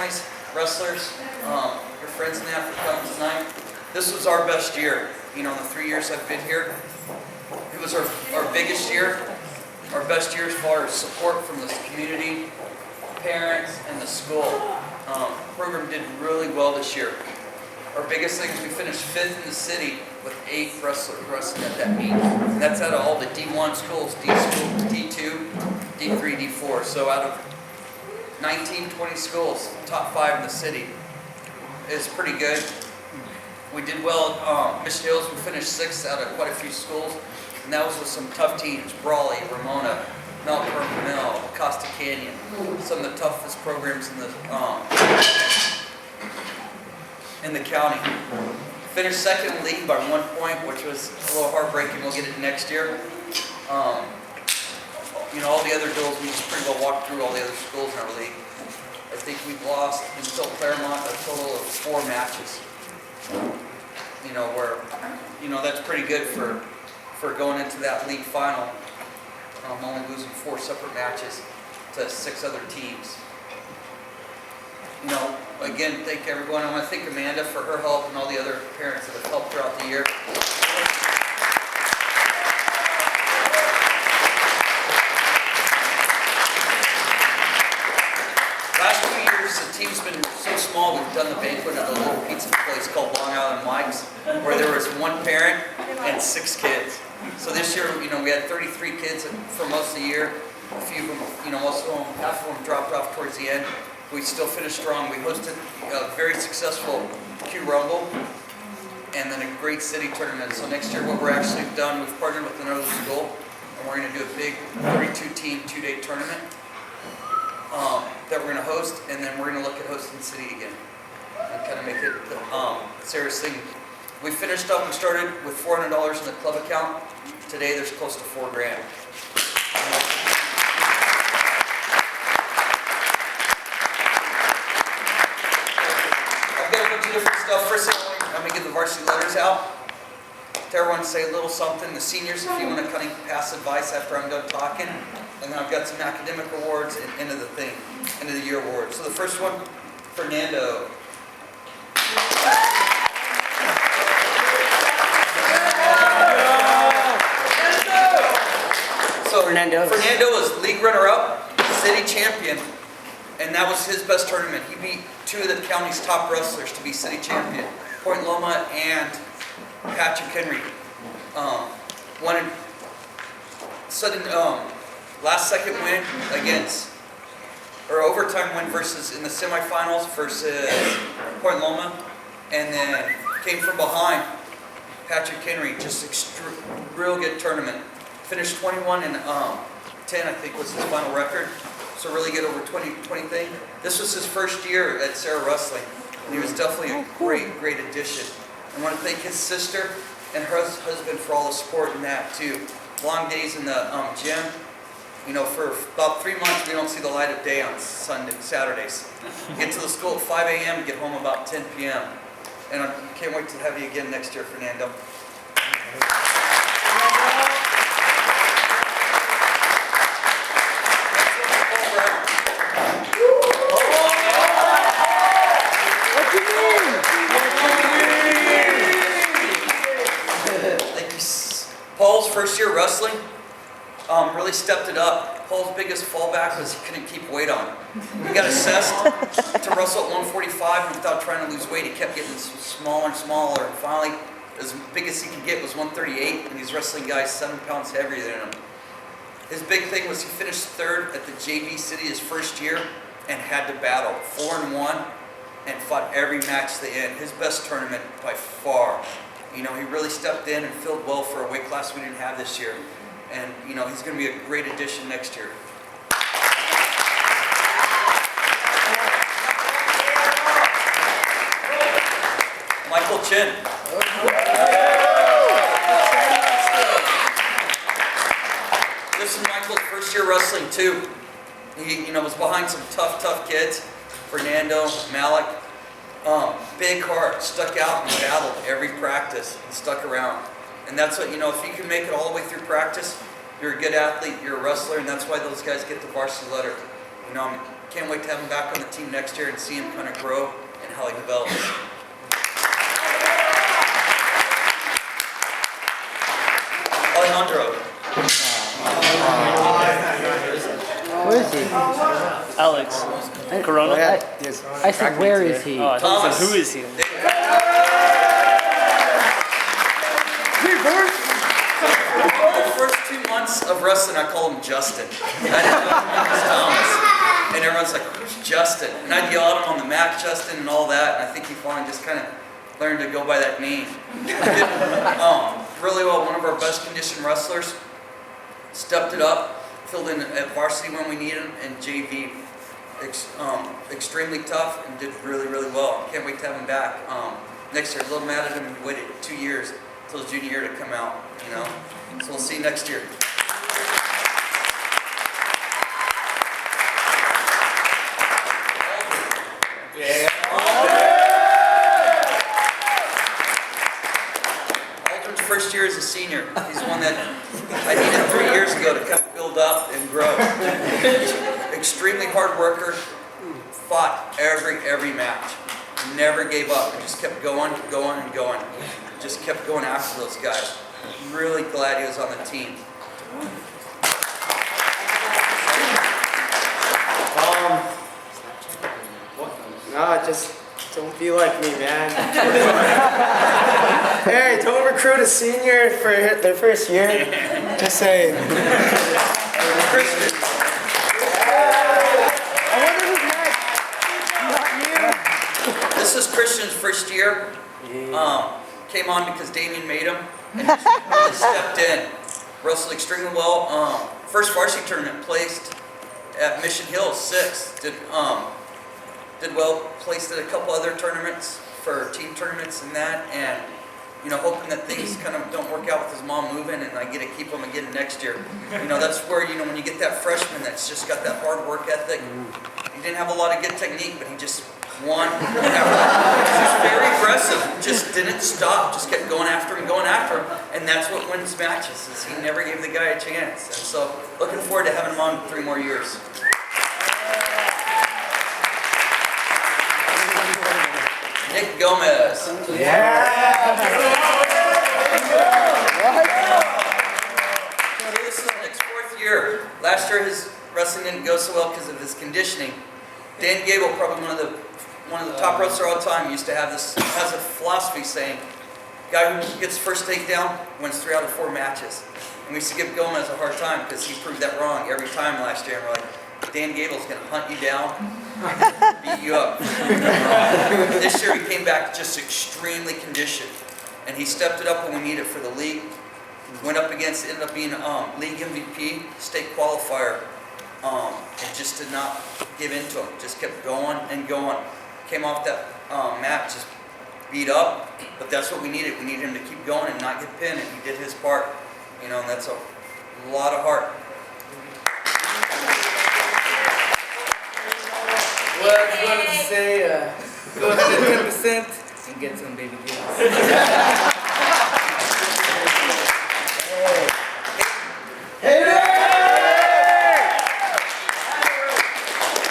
families, wrestlers, your friends and that for coming tonight. This was our best year. You know, in the 3 years I've been here, it was our biggest year, our best year as far as support from the community, parents, and the school. Program did really well this year. Our biggest thing is we finished 5th in the city with 8 wrestlers wrestling at that meet. And that's out of all the D1 schools, D school, D2, D3, D4. So out of 19, 20 schools, top 5 in the city is pretty good. We did well at Mission Hills. We finished 6th out of quite a few schools. And that was with some tough teams, Brawley, Ramona, Mount Carmel, Costa Canyon. Some of the toughest programs in the county. Finished 2nd in the league by 1 point, which was a little heartbreaking. We'll get it next year. You know, all the other duels, we just pretty well walked through all the other schools in our league. I think we've lost until Claremont a total of 4 matches. You know, where, you know, that's pretty good for going into that league final. Only losing 4 separate matches to 6 other teams. You know, again, thank everyone. I want to thank Amanda for her help and all the other parents that have helped throughout the year. Last 2 years, the team's been so small, we've done the banquet at a little pizza place called Long Island Mike's, where there was 1 parent and 6 kids. So this year, you know, we had 33 kids for most of the year. A few of them, you know, most of them, half of them dropped off towards the end. We still finished strong. We hosted a very successful Q Rumble and then a great city tournament. So next year what we're actually done, we've partnered with another school and we're going to do a big 32-team 2-day tournament that we're going to host, and then we're going to look at hosting city again and kind of make it Serra's thing. We finished up and started with $400 in the club account. Today there's close to $4 grand. Different stuff. First thing, I'm going to give the varsity letters out to everyone to say a little something. The seniors, if you want to kind of pass advice after I'm done talking. And then I've got some academic awards and end of the year awards. So the first one, Fernando. So Fernando was league runner-up, city champion. And that was his best tournament. He beat 2 of the county's top wrestlers to be city champion, Point Loma and Patrick Henry. Won a sudden last-second win against, or overtime win versus in the semifinals versus Point Loma, and then came from behind. Patrick Henry, just real good tournament. Finished 21 and 10, I think was his final record. So really good over 20 thing. This was his first year at Serra Wrestling, and he was definitely a great addition. I want to thank his sister and her husband for all the support in that too. Long days in the gym. You know, for about 3 months we don't see the light of day on Saturdays. Get to the school at 5 a.m. get home about 10 p.m. And I can't wait to have you again next year, Fernando. Paul's first year wrestling really stepped it up. Paul's biggest fallback was he couldn't keep weight on. He got assessed to wrestle at 145, and without trying to lose weight, he kept getting smaller and smaller. And finally, as big as he could get was 138, and he's wrestling guys 7 pounds heavier than him. His big thing was he finished 3rd at the JV City his first year and had to battle 4-1 and fought every match to the end. His best tournament by far. You know, he really stepped in and filled well for a weight class we didn't have this year. And, you know, he's going to be a great addition next year. Michael Chin. This is Michael's first year wrestling too. He, you know, was behind some tough kids. Fernando, Malik. Big heart, stuck out and battled every practice and stuck around. And that's what, you know, if you can make it all the way through practice, you're a good athlete, you're a wrestler, and that's why those guys get the varsity letter. You know, can't wait to have him back on the team next year and see him kind of grow and how he develops. Alejandro. Where is he? Alex. Corona? I said, where is he? Oh, I thought you said, who is he? The first 2 months of wrestling, I called him Justin. I didn't know him as Thomas. And everyone's like, who's Justin? And I'd yell at him on the mat, Justin, and all that. And I think he finally just kind of learned to go by that name. Really well, one of our best conditioned wrestlers. Stepped it up, filled in at varsity when we needed him, and JV. Extremely tough and did really, really well. Can't wait to have him back. Next year, a little mad at him. He waited 2 years until his junior year to come out, you know. So we'll see you next year. Yeah. Aldrin's first year as a senior. He's one that I needed 3 years ago to kind of build up and grow. Extremely hard worker. Fought every match. Never gave up. And just kept going. Just kept going after those guys. Really glad he was on the team. No, just don't be like me, man. Hey, don't recruit a senior for their first year. Just saying. This is Christian's first year. Came on because Damien made him and just really stepped in. Wrestled extremely well. First varsity tournament, placed at Mission Hill, 6th. Did well, placed at a couple other tournaments for team tournaments and that, and you know, hoping that things kind of don't work out with his mom moving and I get to keep him again next year. You know, that's where, you know, when you get that freshman that's just got that hard work ethic. He didn't have a lot of good technique, but he just won. He's very aggressive, just didn't stop, just kept going after him, and that's what wins matches, is he never gave the guy a chance. And so, looking forward to having him on 3 more years. Nick Gomez. Yeah. This is Nick's 4th year. Last year his wrestling didn't go so well because of his conditioning. Dan Gable, probably one of the top wrestlers all the time, used to have this, has a philosophy saying, guy who gets first takedown wins 3 out of 4 matches. And we used to give Gomez a hard time because he proved that wrong every time last year. And we're like, Dan Gable's going to hunt you down, beat you up. This year he came back just extremely conditioned. And he stepped it up when we needed it for the league. Went up against, ended up being league MVP, state qualifier. And just did not give in to him. Just kept going and going. Came off that mat just beat up, but that's what we needed. We needed him to keep going and not get pinned, and he did his part. You know, and that's a lot of heart. Well, I just wanted to say, go to the 10% and get some baby deals.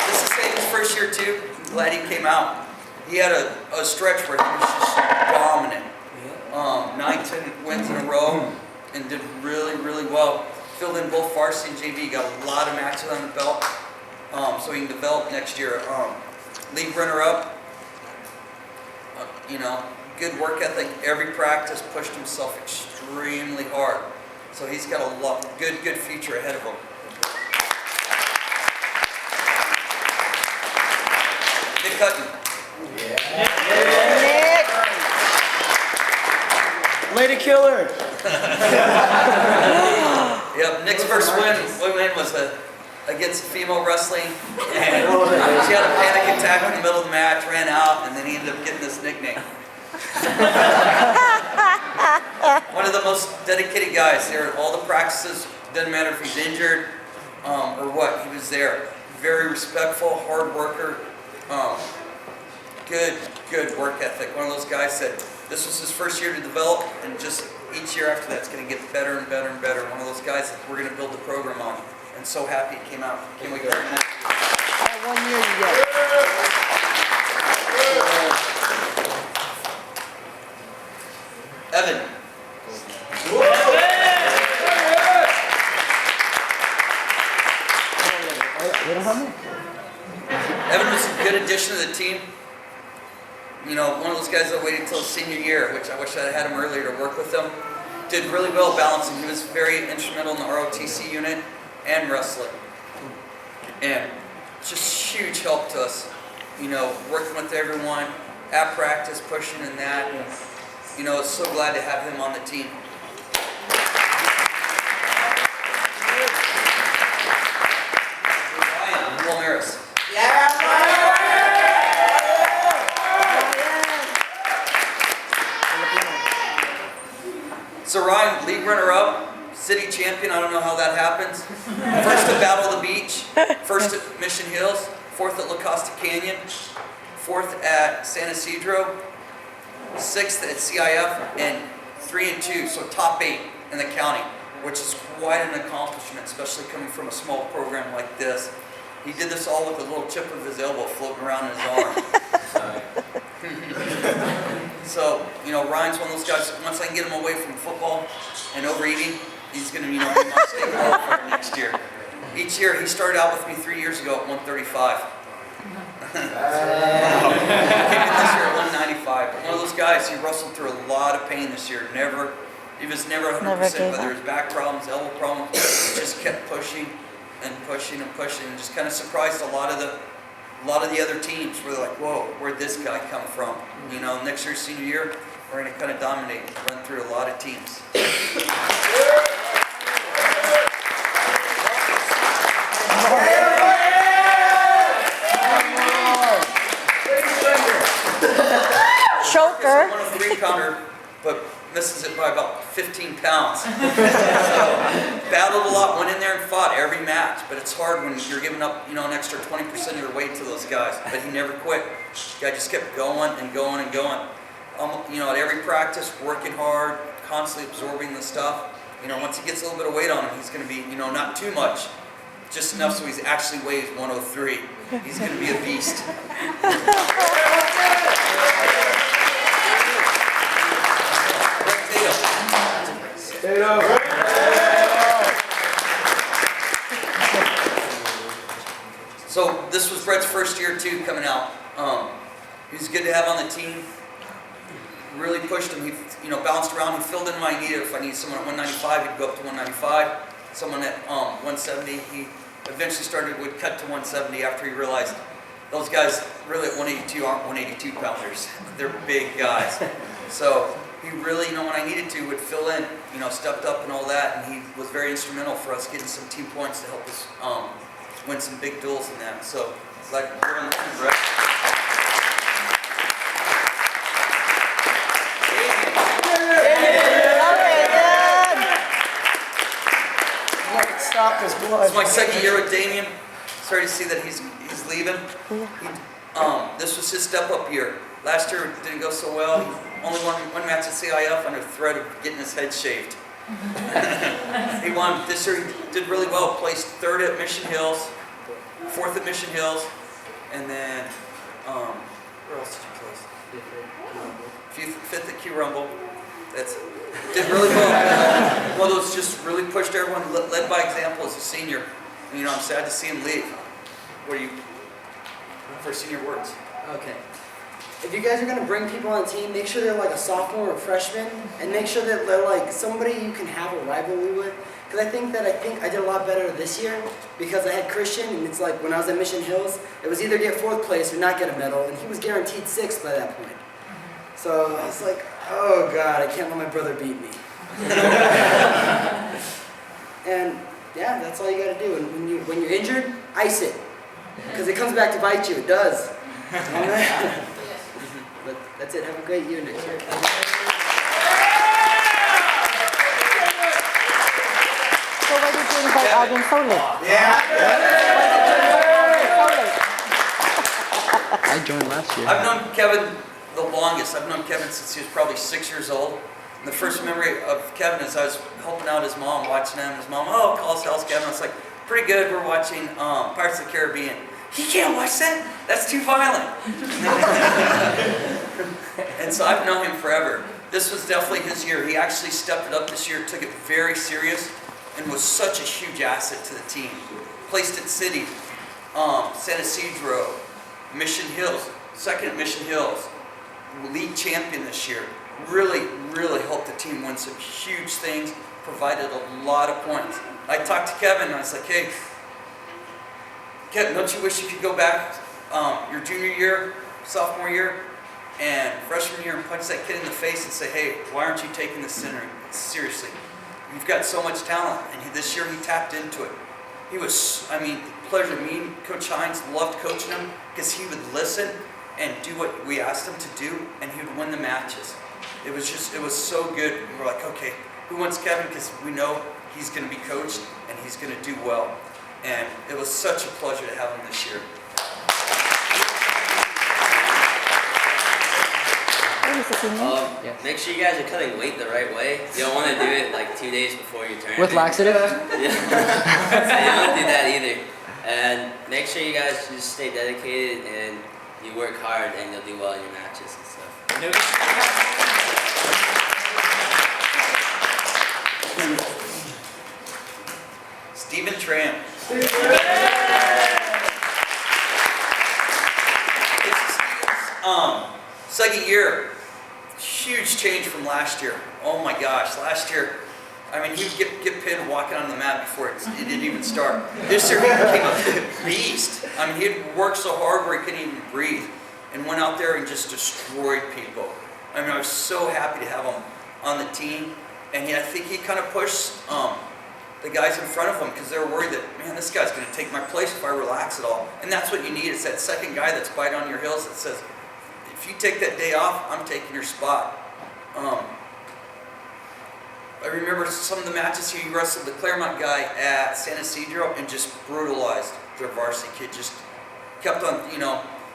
This is Hayden's first year too. I'm glad he came out. He had a stretch where he was just dominant. 9-10 wins in a row and did really, really well. Filled in both varsity and JV. Got a lot of matches on the belt. So he can develop next year. League runner-up, you know, good work ethic. Every practice pushed himself extremely hard. So he's got a good future ahead of him. Nick Hutton. Lady Killer. Yep, Nick's first win was against female wrestling, and she had a panic attack in the middle of the match, ran out, and then he ended up getting this nickname. One of the most dedicated guys there at all the practices. Doesn't matter if he's injured or what, he was there. Very respectful, hard worker, good work ethic. One of those guys said this was his first year to develop, and just each year after that's going to get better and better and better. One of those guys that we're going to build the program on. And so happy it came out. Can we go? 1 year you get. Evan. You don't have me? Evan was a good addition to the team. You know, one of those guys that waited until his senior year, which I wish I had him earlier to work with him. Did really well balancing. He was very instrumental in the ROTC unit and wrestling. And just huge help to us. You know, working with everyone, at practice, pushing and that. You know, so glad to have him on the team. Ryan Ramirez. So Ryan, league runner-up, city champion. I don't know how that happens. First at Battle of the Beach, first at Mission Hills, fourth at La Costa Canyon, fourth at San Isidro, sixth at CIF, and 3 and 2, so top 8 in the county, which is quite an accomplishment, especially coming from a small program like this. He did this all with a little chip of his elbow floating around in his arm. So, you know, Ryan's one of those guys, once I can get him away from football and overeating, he's going to, you know, be my staple for next year. Each year, he started out with me 3 years ago at 135. Came in this year at 195. One of those guys, he wrestled through a lot of pain this year. He was never 100%, whether it was back problems, elbow problems, he just kept pushing and pushing and pushing, and just kind of surprised a lot of the other teams were like, whoa, where'd this guy come from? You know, next year, senior year, we're going to kind of dominate and run through a lot of teams. Choker. One of 3-pounder, but misses it by about 15 pounds. So, battled a lot, went in there and fought every match, but it's hard when you're giving up, you know, an extra 20% of your weight to those guys. But he never quit. The guy just kept going and going and going. You know, at every practice, working hard, constantly absorbing the stuff. You know, once he gets a little bit of weight on him, he's going to be, you know, not too much, just enough so he's actually weighs 103. He's going to be a beast. So this was Brett's first year too coming out. He was good to have on the team. Really pushed him. He, you know, bounced around. He filled in when I needed. If I needed someone at 195, he'd go up to 195. Someone at 170. He eventually would cut to 170 after he realized those guys really at 182 aren't 182 pounders. They're big guys. So he really, you know, when I needed to, would fill in, you know, stepped up and all that, and he was very instrumental for us getting some team points to help us win some big duels in that. So, glad you're on the team, Brett. Stop his blood. It's my second year with Damien. Sorry to see that he's leaving. This was his step-up year. Last year it didn't go so well. He only won one match at CIF under threat of getting his head shaved. He won this year. He did really well. Placed 3rd at Mission Hills, 4th at Mission Hills, and then where else did you place? 5th at Q Rumble. Did really well. One of those just really pushed everyone, led by example as a senior. And, you know, I'm sad to see him leave. What are you for senior words? Okay. If you guys are going to bring people on the team, make sure they're like a sophomore or freshman, and make sure that they're like somebody you can have a rivalry with. Because I think I did a lot better this year because I had Christian, and it's like when I was at Mission Hills, it was either get 4th place or not get a medal, and he was guaranteed 6th by that point. So I was like, oh God, I can't let my brother beat me. And yeah, that's all you got to do. And when you're injured, ice it, because it comes back to bite you. It does. But that's it. Have a great year next year. So why did you invite Alvin so late? I joined last year. I've known Kevin the longest. I've known Kevin since he was probably 6 years old. And the first memory of Kevin is I was helping out his mom, watching him. His mom, oh, how's Kevin? I was like, pretty good. We're watching Pirates of the Caribbean. he can't watch that. That's too violent. And so I've known him forever. This was definitely his year. He actually stepped it up this year, took it very serious, and was such a huge asset to the team. Placed at City, San Isidro, Mission Hills, second at Mission Hills, league champion this year. Really, really helped the team win some huge things, provided a lot of points. I talked to Kevin and I was like, hey, Kevin, don't you wish you could go back your junior year, sophomore year, and freshman year and punch that kid in the face and say, hey, why aren't you taking this seriously? You've got so much talent. And this year he tapped into it. He was, pleasure. Me and Coach Hines loved coaching him because he would listen and do what we asked him to do, and he would win the matches. It was so good. We were like, okay, who wants Kevin? Because we know he's going to be coached and he's going to do well. And it was such a pleasure to have him this year. Make sure you guys are cutting weight the right way. You don't want to do it like 2 days before your tournament. With laxative? Yeah. So you don't want to do that either. And make sure you guys just stay dedicated and you work hard and you'll do well in your matches and stuff. Stephen Tran. Second year, huge change from last year. Oh my gosh, last year, he'd get pinned walking on the mat before it didn't even start. This year he became a beast. He'd worked so hard where he couldn't even breathe and went out there and just destroyed people. I was so happy to have him on the team, and I think he kind of pushed the guys in front of him because they were worried that, man, this guy's going to take my place if I relax at all. And that's what you need, is that second guy that's quite on your heels that says, if you take that day off, I'm taking your spot. I remember some of the matches he wrestled the Claremont guy at San Isidro and just brutalized their varsity kid. Just kept on,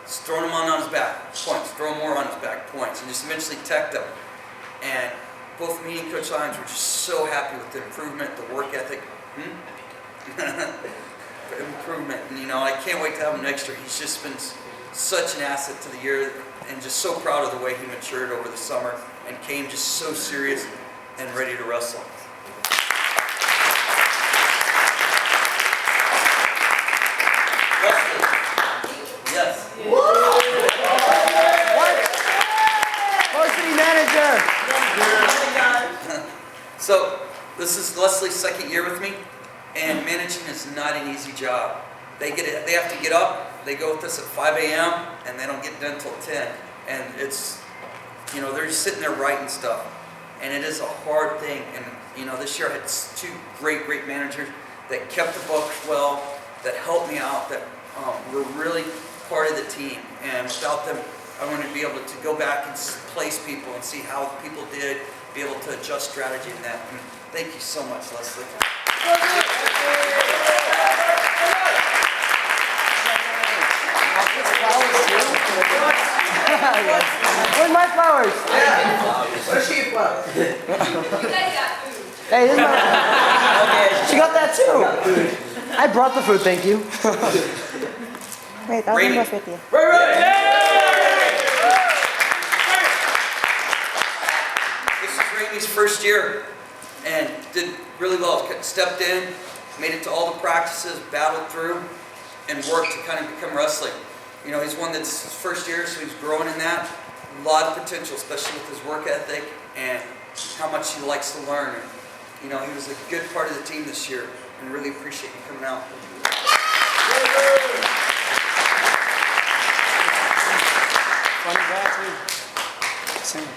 just throwing him on his back, points, throw more on his back, points, and just eventually teched him. And both me and Coach Hines were just so happy with the improvement, the work ethic. Improvement, and I can't wait to have him next year. He's just been such an asset to the year, and just so proud of the way he matured over the summer and came just so serious and ready to wrestle. Yes. Varsity manager. So this is Leslie's second year with me, and managing is not an easy job. They have to get up. They go with us at 5 a.m. and they don't get done until 10. And it's, they're just sitting there writing stuff, and it is a hard thing. And this year I had two great managers that kept the book well, that helped me out, that were really part of the team. And without them, I wouldn't be able to go back and place people and see how people did, be able to adjust strategy in that. And thank you so much, Leslie. Where's my flowers? Where's she from? Hey, this is my... She got that too. I brought the food, thank you. Wait, I'll Raymond. go with you. This is Ramey's first year and did really well. Stepped in, made it to all the practices, battled through, and worked to kind of become wrestling. He's one that's his first year, so he's growing in that. A lot of potential, especially with his work ethic and how much he likes to learn. And, he was a good part of the team this year, and really appreciate you coming out. Funny guy, too. Same.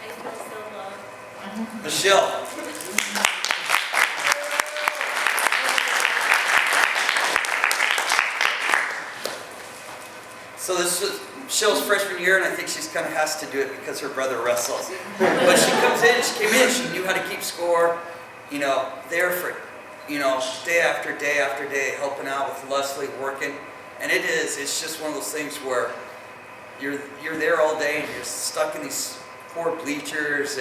I feel so loved. Michelle. So this was Michelle's freshman year, and I think she's kind of has to do it because her brother wrestles. But she came in, she knew how to keep score, there for, day after day after day, helping out with Leslie, working. And it's just one of those things where you're there all day and you're stuck in these poor bleachers,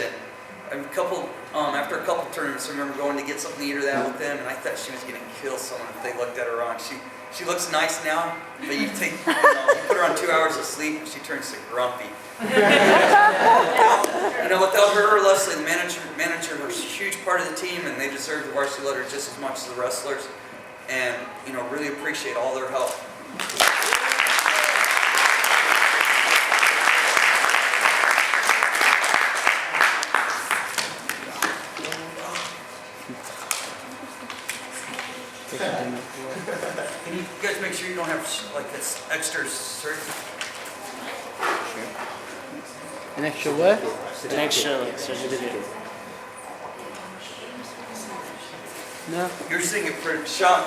and a couple After a couple tournaments, I remember going to get something to eat or that with them, and I thought she was going to kill someone if they looked at her wrong. She looks nice now, but you put her on 2 hours of sleep, and she turns to grumpy. Without her or Leslie, the manager was a huge part of the team, and they deserve the varsity letter just as much as the wrestlers. And really appreciate all their help. Can you guys make sure you don't have like this extra shirt? An extra what? An extra like certificate. No. You're singing for Sean.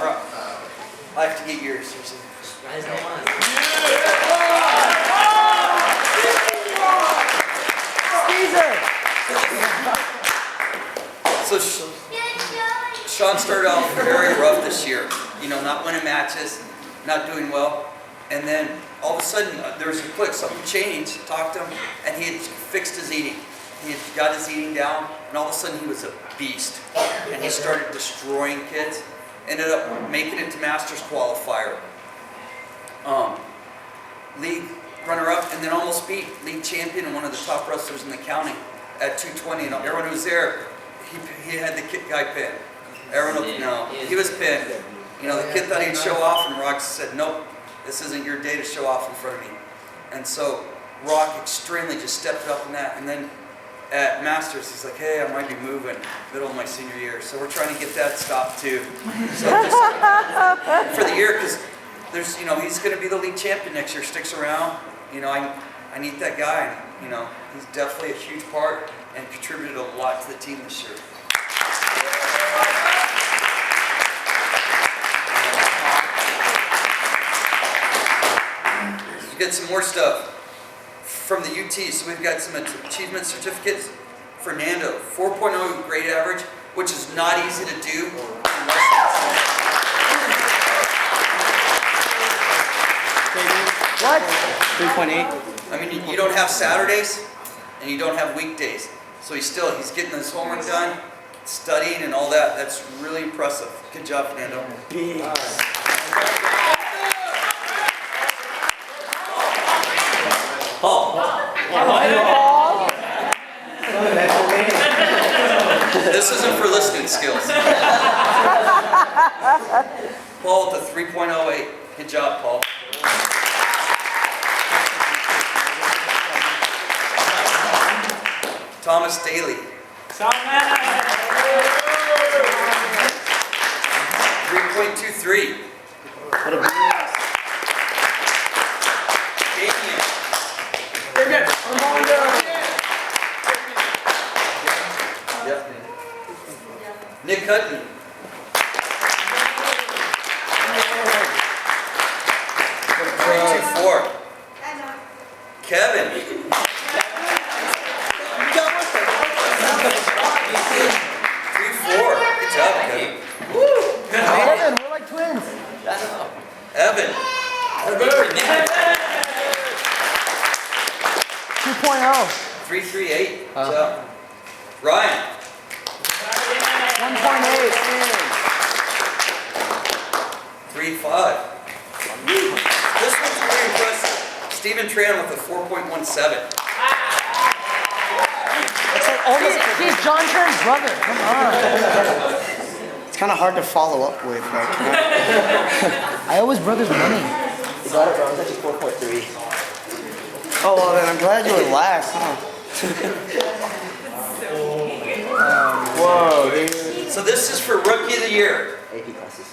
I have to get yours. You're singing. So Sean started off very rough this year. Not winning matches, not doing well. And then all of a sudden there was a click, something changed, talked to him, and he had fixed his eating. He had got his eating down, and all of a sudden he was a beast. And he started destroying kids. Ended up making it to Masters qualifier. League runner-up, and then almost beat league champion and one of the top wrestlers in the county at 220. And everyone who was there, he had the guy pinned. He was pinned. The kid thought he'd show off, and Rock said, nope, this isn't your day to show off in front of me. And so Rock extremely just stepped up in that. And then at Masters, he's like, hey, I might be moving middle of my senior year. So we're trying to get that stopped too. So just for the year, because there's, he's going to be the league champion next year. Sticks around. I need that guy. He's definitely a huge part and contributed a lot to the team this year. We've got some more stuff from the UT. So we've got some achievement certificates. Fernando, 4.0 grade average, which is not easy to do. What? 3.8. I mean, you don't have Saturdays and you don't have weekdays. So he's getting his homework done, studying and all that. That's really impressive. Good job, Fernando. Paul. This isn't for listening skills. Paul with a 3.08. Good job, Paul. Thomas Daly. 3.23. What a beast. Damien. Yep. Nick Hutton. 3.24. Kevin. 3.4. Good job, Kevin. Kevin, we're like twins. Evan. 2.0. 3.38. Good job. Ryan. 1.8. 3.5. This one's very impressive. Stephen Tran with a 4.17. He's John Tran's brother. Come on. It's kind of hard to follow up with. I owe his brother's money. You got it, bro. It's actually 4.3. Oh, well, then I'm glad you were last, huh? Whoa, dude. So this is for Rookie of the Year. AP classes.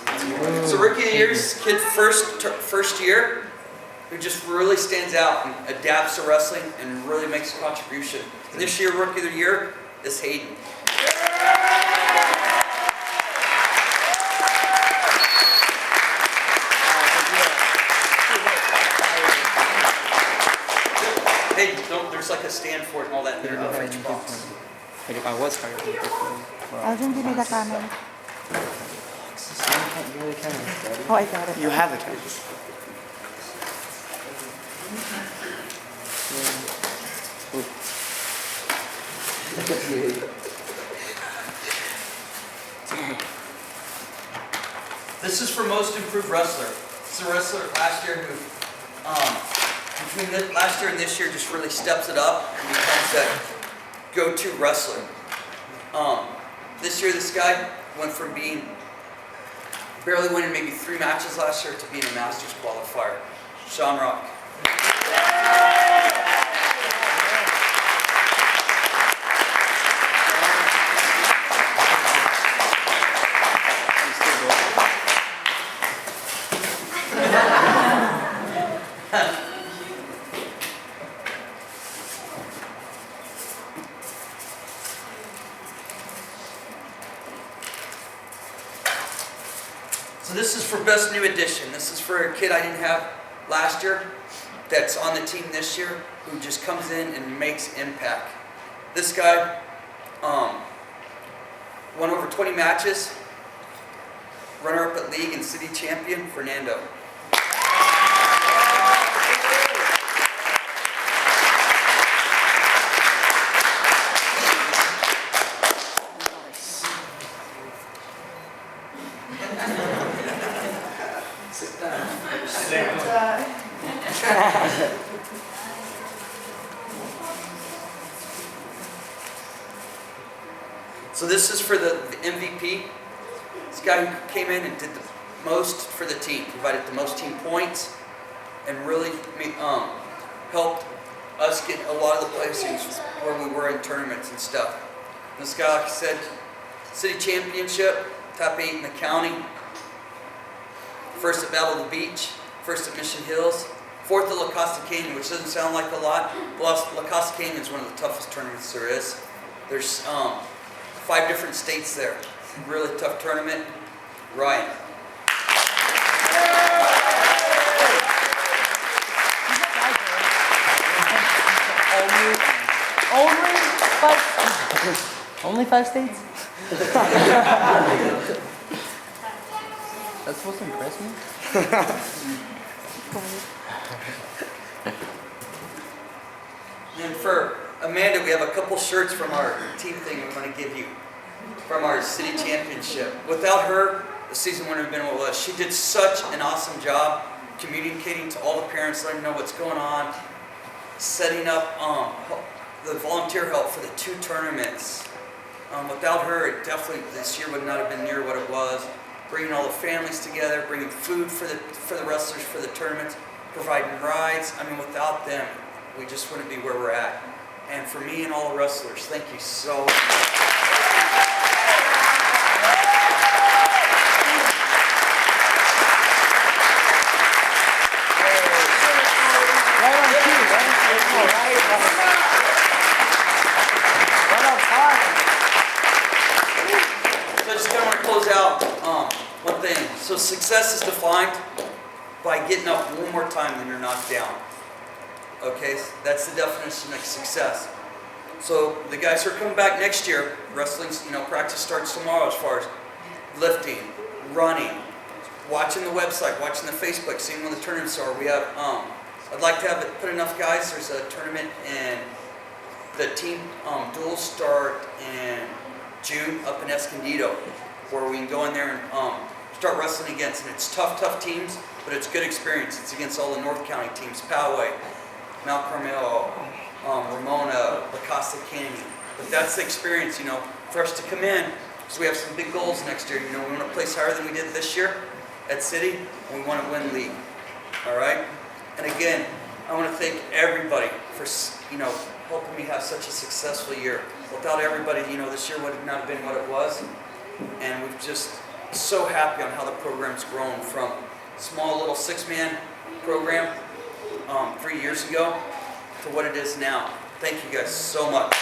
So Rookie of the Year is kid first year who just really stands out and adapts to wrestling and really makes a contribution. And this year, Rookie of the Year is Hayden. Hey, there's like a stand for it and all that there in the French box. Like if I was hired. Alvin, do you need a camera? Oh, I got it. You have the camera. This is for most improved wrestler. It's a wrestler last year who, between last year and this year, just really steps it up and becomes that go-to wrestler. This year, this guy went from being barely winning maybe 3 matches last year to being a Masters qualifier. Sean Rock. So this is for best new addition. This is for a kid I didn't have last year that's on the team this year who just comes in and makes impact. This guy won over 20 matches, runner-up at league and city champion, Fernando. So this is for the MVP. This guy who came in and did the most for the team, provided the most team points, and really helped us get a lot of the placings where we were in tournaments and stuff. This guy, like I said, city championship, top 8 in the county, first at Battle of the Beach, first at Mission Hills, 4th at La Costa Canyon, which doesn't sound like a lot. La Costa Canyon is one of the toughest tournaments there is. There's 5 different states there. Really tough tournament. Ryan. Only 5 states? That's supposed to impress me? And for Amanda, we have a couple shirts from our team thing we want to give you from our city championship. Without her, the season wouldn't have been what it was. She did such an awesome job communicating to all the parents, letting them know what's going on, setting up the volunteer help for the 2 tournaments. Without her, it definitely this year would not have been near what it was. Bringing all the families together, bringing food for the wrestlers for the tournaments, providing rides. I mean, without them, we just wouldn't be where we're at. And for me and all the wrestlers, thank you so much. So I just kind of want to close out one thing. So success is defined by getting up one more time when you're knocked down. Okay, so that's the definition of success. So the guys who are coming back next year, wrestling's, practice starts tomorrow as far as lifting, running, watching the website, watching the Facebook, seeing when the tournaments are. We have, I'd like to have it put enough guys. There's a tournament and the team duels start in June up in Escondido, where we can go in there and start wrestling against. And it's tough teams, but it's good experience. It's against all the North County teams, Poway, Mount Carmel, Ramona, La Costa Canyon. But that's the experience, for us to come in, because we have some big goals next year. We want to place higher than we did this year at City, and we want to win league. All right? And again, I want to thank everybody for, helping me have such a successful year. Without everybody, this year would not have been what it was. And we're just so happy on how the program's grown from small little 6-man program 3 years ago to what it is now. Thank you guys so much.